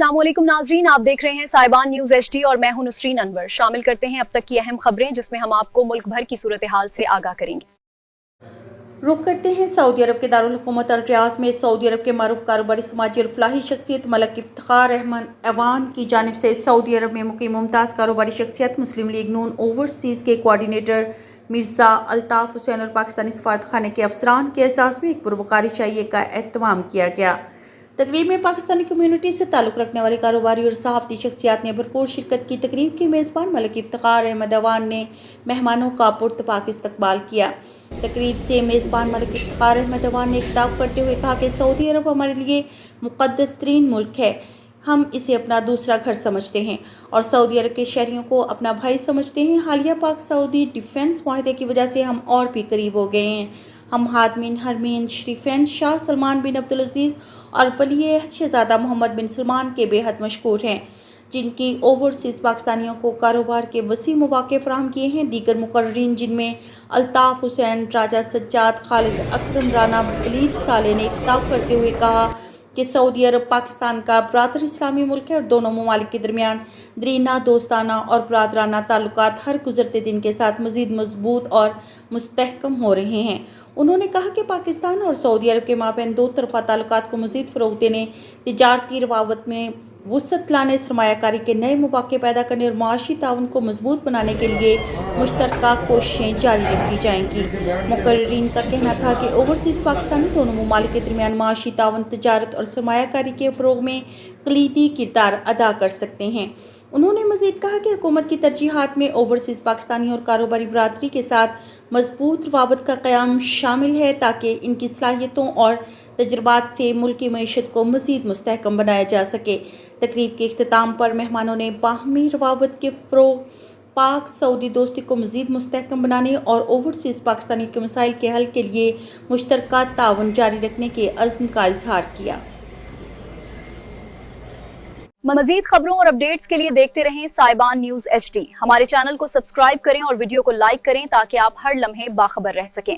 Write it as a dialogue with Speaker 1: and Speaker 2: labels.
Speaker 1: अस्सलाम वालेकुम नाजरीन, आप देख रहे हैं साहिबान न्यूज HD और मैं हूं नुसरीन अनवर। शामिल करते हैं अब तक की अहम खबरें जिसमें हम आपको मुल्क भर की सूरत हाल से आगाह करेंगे।
Speaker 2: रुख करते हैं सऊदी अरब के दारुल हुकूमत अल रियाज में सऊदी अरब के मारूफ कारोबारी समाजी और फलाही शख्सियत मलक इफ्तिखार रहमान ऐवान की जानिब से सऊदी अरब में मुकीम मुमताज़ कारोबारी शख्सियत मुस्लिम लीग नून ओवरसीज़ के कोआर्डिनेटर मिर्ज़ा अल्ताफ़ हुसैन और पाकिस्तानी सफारत खाने के अफसरान के एजाज़ में एक पुरवकारी शाइए का एहतमाम किया गया। तकरीब में पाकिस्तानी कम्यूनिटी से ताल्लुक़ रखने वाले कारोबारी और सहाफ़ती शख्सियात ने भरपूर शिरकत की। तकरीब के मेज़बान मलक इफ्तिखार रहमान ऐवान ने मेहमानों का पुरतपाक इस्तकबाल किया। तकरीब से मेज़बान मलक इफ्तिखार रहमान ऐवान ने खिताब करते हुए कहा कि सऊदी अरब हमारे लिए मुक़द्दस तरीन मुल्क है। हम इसे अपना दूसरा घर समझते हैं और सऊदी अरब के शहरियों को अपना भाई समझते हैं। हालिया पाक सऊदी डिफेंस माहदे की वजह से हम और भी करीब हो गए हैं। हम हादमीन हरमीन शरीफैन शाह सलमान बिन अब्दुल अजीज़ और वली अहद शहज़ादा मोहम्मद बिन सलमान के बेहद मशकूर हैं, जिनकी ओवरसीज़ पाकिस्तानियों को कारोबार के वसी मौक़े फराहम किए हैं। दीगर मुकर्ररीन जिनमें अल्ताफ़ हुसैन, राजा सज्जाद, खालिद अकरम, राना वलीद साले ने खिताब करते हुए कहा कि सऊदी अरब पाकिस्तान का बरादर इस्लामी मुल्क है और दोनों ममालिक के दरमियान दरीना दोस्ताना और बरादराना ताल्लुकात हर गुज़रते दिन के साथ मज़ीद मजबूत और मुस्तहकम हो रहे हैं। उन्होंने कहा कि पाकिस्तान और सऊदी अरब के माबैन दो तरफ़ा ताल्लुकात को मज़ीद फ़रोग़ देने, तिजारती रवाबत में वुसअत लाने, सरमायाकारी के नए मौक़े पैदा करने और माशी ताउन को मजबूत बनाने के लिए मुश्तरका कोशिशें जारी रखी जाएंगी। मुकर्ररीन का कहना था कि ओवरसीज़ पाकिस्तानी दोनों ममालिक के दरमियान माशी ताउन, तिजारत और सरमायाकारी के फ़रोग़ में कलीदी किरदार अदा कर सकते हैं। उन्होंने मज़ीद कहा कि हुकूमत की तरजीहात में ओवरसीज़ पाकिस्तानी और कारोबारी बरादरी के साथ मजबूत रवाबत का क़याम शामिल है ताकि इनकी सलाहियतों और तजर्बात से मुल्क की मईशत को मज़ीद मुस्तहकम बनाया जा सके। तकरीब के इख्तिताम पर मेहमानों ने बाहमी रवाबत के फ़रोग़, पाक सऊदी दोस्ती को मज़ीद मुस्तहकम बनाने और ओवरसीज़ पाकिस्तानी के मसाइल के हल के लिए मुश्तरका ताउन जारी रखने के अज़्म का इज़हार किया।
Speaker 1: मज़ीद खबरों और अपडेट्स के लिए देखते रहें साहिबान न्यूज HD। हमारे चैनल को सब्सक्राइब करें और वीडियो को लाइक करें ताकि आप हर लम्हे बाखबर रह सकें।